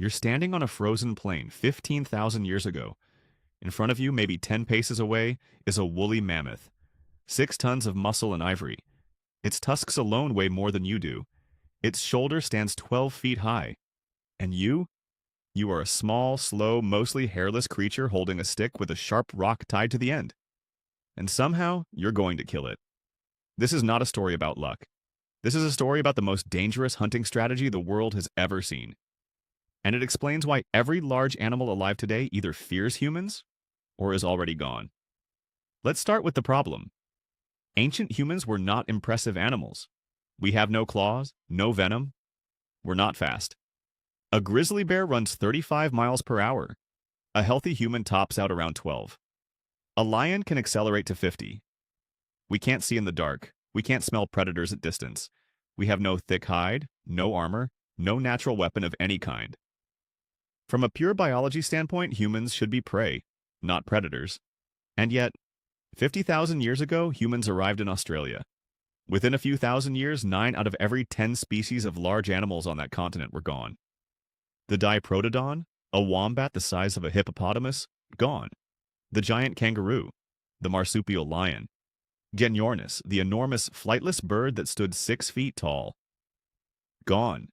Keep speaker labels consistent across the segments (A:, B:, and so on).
A: You're standing on a frozen plain 15,000 years ago. In front of you, maybe 10 paces away, is a woolly mammoth. 6 tons of muscle and ivory. Its tusks alone weigh more than you do. Its shoulder stands 12 feet high. And you? You are a small, slow, mostly hairless creature holding a stick with a sharp rock tied to the end. And somehow, you're going to kill it. This is not a story about luck. This is a story about the most dangerous hunting strategy the world has ever seen. And it explains why every large animal alive today either fears humans or is already gone. Let's start with the problem. Ancient humans were not impressive animals. We have no claws, no venom. We're not fast. A grizzly bear runs 35 miles per hour. A healthy human tops out around 12. A lion can accelerate to 50. We can't see in the dark. We can't smell predators at distance. We have no thick hide, no armor, no natural weapon of any kind. From a pure biology standpoint, humans should be prey, not predators. And yet, 50,000 years ago, humans arrived in Australia. Within a few thousand years, 9 out of every 10 species of large animals on that continent were gone. The diprotodon, a wombat the size of a hippopotamus, gone. The giant kangaroo, the marsupial lion. Genyornis, the enormous flightless bird that stood 6 feet tall. Gone.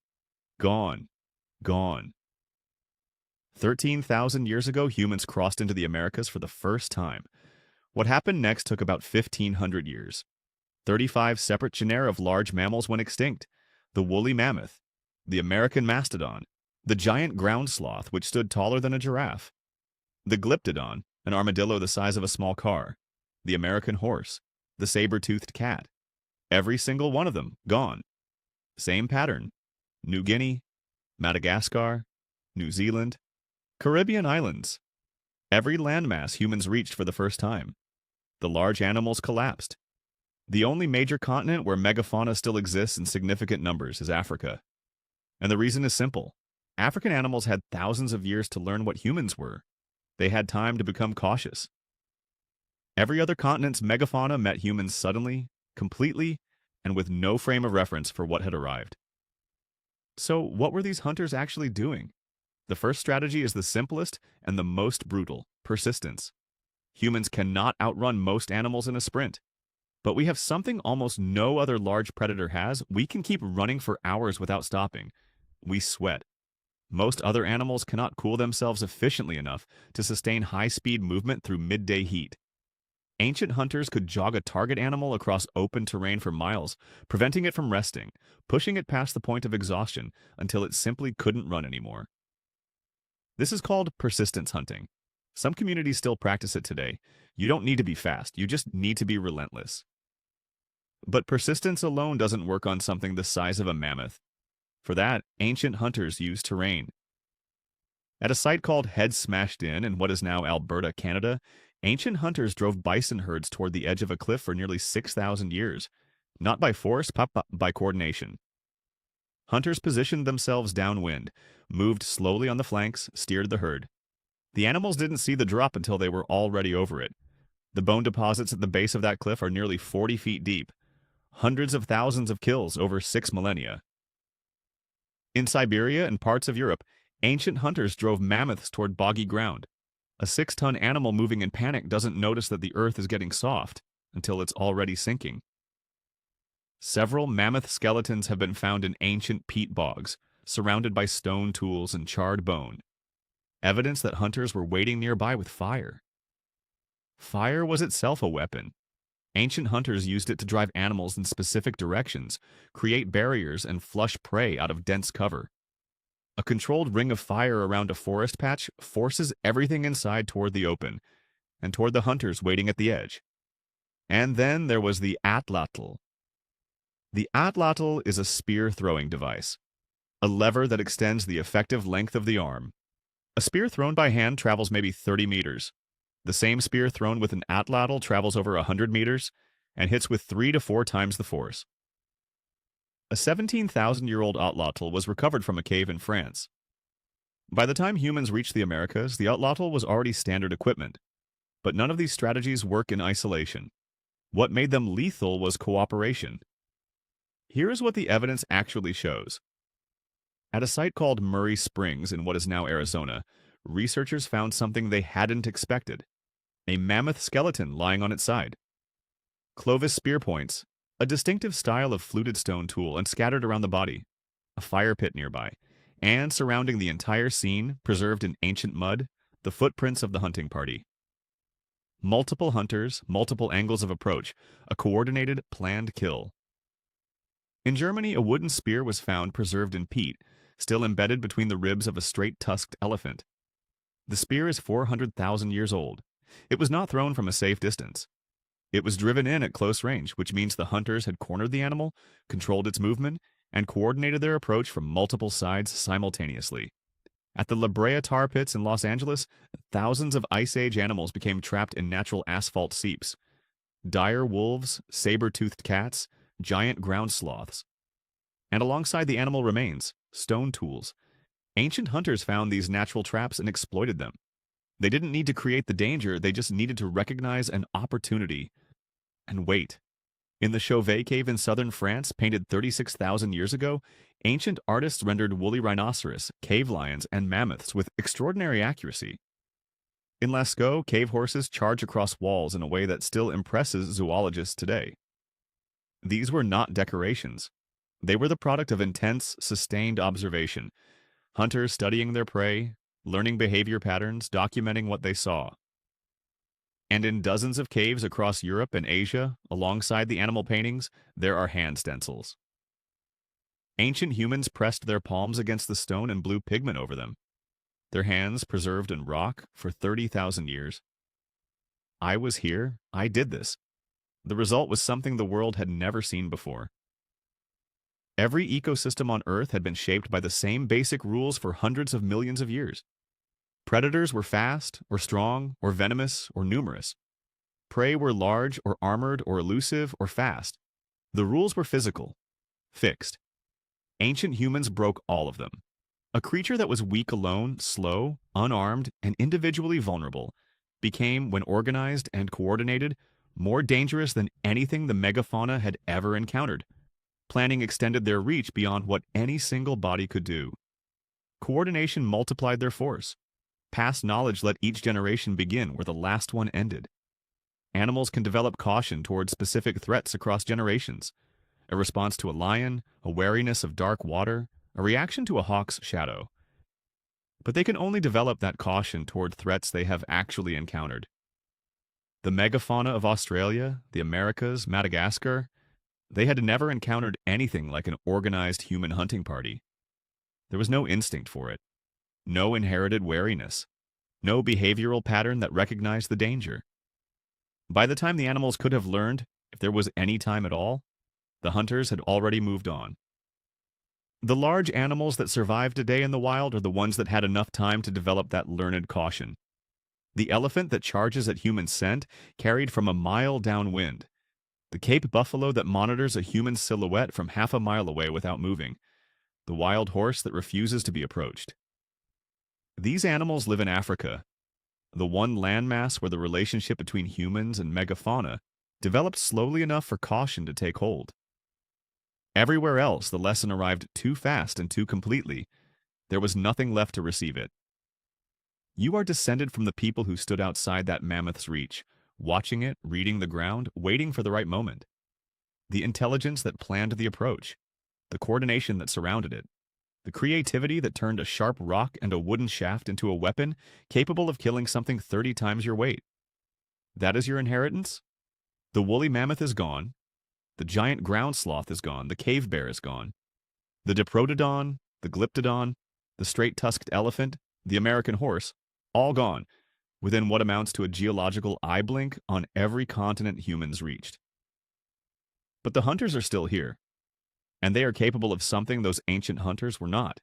A: Gone. Gone. 13,000 years ago, humans crossed into the Americas for the first time. What happened next took about 1,500 years. 35 separate genera of large mammals went extinct. The woolly mammoth, the American mastodon, the giant ground sloth, which stood taller than a giraffe, the glyptodon, an armadillo the size of a small car, the American horse, the saber-toothed cat. Every single one of them gone. Same pattern. New Guinea, Madagascar, New Zealand, Caribbean islands. Every landmass humans reached for the first time. The large animals collapsed. The only major continent where megafauna still exists in significant numbers is Africa. And the reason is simple. African animals had thousands of years to learn what humans were. They had time to become cautious. Every other continent's megafauna met humans suddenly, completely, and with no frame of reference for what had arrived. So, what were these hunters actually doing? The first strategy is the simplest and the most brutal: persistence. Humans cannot outrun most animals in a sprint. But we have something almost no other large predator has. We can keep running for hours without stopping. We sweat. Most other animals cannot cool themselves efficiently enough to sustain high-speed movement through midday heat. Ancient hunters could jog a target animal across open terrain for miles, preventing it from resting, pushing it past the point of exhaustion until it simply couldn't run anymore. This is called persistence hunting. Some communities still practice it today. You don't need to be fast, you just need to be relentless. But persistence alone doesn't work on something the size of a mammoth. For that, ancient hunters used terrain. At a site called Head Smashed in what is now Alberta, Canada, ancient hunters drove bison herds toward the edge of a cliff for nearly 6,000 years, not by force, but by coordination. Hunters positioned themselves downwind, moved slowly on the flanks, steered the herd. The animals didn't see the drop until they were already over it. The bone deposits at the base of that cliff are nearly 40 feet deep. Hundreds of thousands of kills over 6 millennia. In Siberia and parts of Europe, ancient hunters drove mammoths toward boggy ground. A 6-ton animal moving in panic doesn't notice that the earth is getting soft until it's already sinking. Several mammoth skeletons have been found in ancient peat bogs, surrounded by stone tools and charred bone. Evidence that hunters were waiting nearby with fire. Fire was itself a weapon. Ancient hunters used it to drive animals in specific directions, create barriers, and flush prey out of dense cover. A controlled ring of fire around a forest patch forces everything inside toward the open, and toward the hunters waiting at the edge. And then there was the atlatl. The atlatl is a spear-throwing device, a lever that extends the effective length of the arm. A spear thrown by hand travels maybe 30 meters. The same spear thrown with an atlatl travels over 100 meters and hits with 3 to 4 times the force. A 17,000-year-old atlatl was recovered from a cave in France. By the time humans reached the Americas, the atlatl was already standard equipment. But none of these strategies work in isolation. What made them lethal was cooperation. Here is what the evidence actually shows. At a site called Murray Springs in what is now Arizona, researchers found something they hadn't expected: a mammoth skeleton lying on its side. Clovis spear points, a distinctive style of fluted stone tool, and scattered around the body. A fire pit nearby, and surrounding the entire scene, preserved in ancient mud, the footprints of the hunting party. Multiple hunters, multiple angles of approach, a coordinated, planned kill. In Germany, a wooden spear was found preserved in peat, still embedded between the ribs of a straight-tusked elephant. The spear is 400,000 years old. It was not thrown from a safe distance. It was driven in at close range, which means the hunters had cornered the animal, controlled its movement, and coordinated their approach from multiple sides simultaneously. At the La Brea tar pits in Los Angeles, thousands of Ice Age animals became trapped in natural asphalt seeps. Dire wolves, saber-toothed cats, giant ground sloths. And alongside the animal remains, stone tools. Ancient hunters found these natural traps and exploited them. They didn't need to create the danger, they just needed to recognize an opportunity and wait. In the Chauvet Cave in southern France, painted 36,000 years ago, ancient artists rendered woolly rhinoceros, cave lions, and mammoths with extraordinary accuracy. In Lascaux, cave horses charge across walls in a way that still impresses zoologists today. These were not decorations. They were the product of intense, sustained observation. Hunters studying their prey, learning behavior patterns, documenting what they saw. And in dozens of caves across Europe and Asia, alongside the animal paintings, there are hand stencils. Ancient humans pressed their palms against the stone and blew pigment over them, their hands preserved in rock for 30,000 years. I was here, I did this. The result was something the world had never seen before. Every ecosystem on Earth had been shaped by the same basic rules for hundreds of millions of years. Predators were fast, or strong, or venomous, or numerous. Prey were large, or armored, or elusive, or fast. The rules were physical, fixed. Ancient humans broke all of them. A creature that was weak alone, slow, unarmed, and individually vulnerable became, when organized and coordinated, more dangerous than anything the megafauna had ever encountered. Planning extended their reach beyond what any single body could do. Coordination multiplied their force. Past knowledge let each generation begin where the last one ended. Animals can develop caution towards specific threats across generations. A response to a lion, a wariness of dark water, a reaction to a hawk's shadow. But they can only develop that caution toward threats they have actually encountered. The megafauna of Australia, the Americas, Madagascar, they had never encountered anything like an organized human hunting party. There was no instinct for it, no inherited wariness, no behavioral pattern that recognized the danger. By the time the animals could have learned, if there was any time at all, the hunters had already moved on. The large animals that survive today in the wild are the ones that had enough time to develop that learned caution. The elephant that charges at human scent carried from a mile downwind. The Cape buffalo that monitors a human silhouette from half a mile away without moving. The wild horse that refuses to be approached. These animals live in Africa, the one landmass where the relationship between humans and megafauna developed slowly enough for caution to take hold. Everywhere else, the lesson arrived too fast and too completely. There was nothing left to receive it. You are descended from the people who stood outside that mammoth's reach, watching it, reading the ground, waiting for the right moment. The intelligence that planned the approach, the coordination that surrounded it, the creativity that turned a sharp rock and a wooden shaft into a weapon capable of killing something 30 times your weight. That is your inheritance? The woolly mammoth is gone. The giant ground sloth is gone. The cave bear is gone. The diprotodon, the glyptodon, the straight-tusked elephant, the American horse, all gone, within what amounts to a geological eye blink on every continent humans reached. But the hunters are still here, and they are capable of something those ancient hunters were not.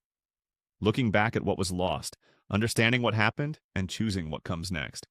A: Looking back at what was lost, understanding what happened, and choosing what comes next.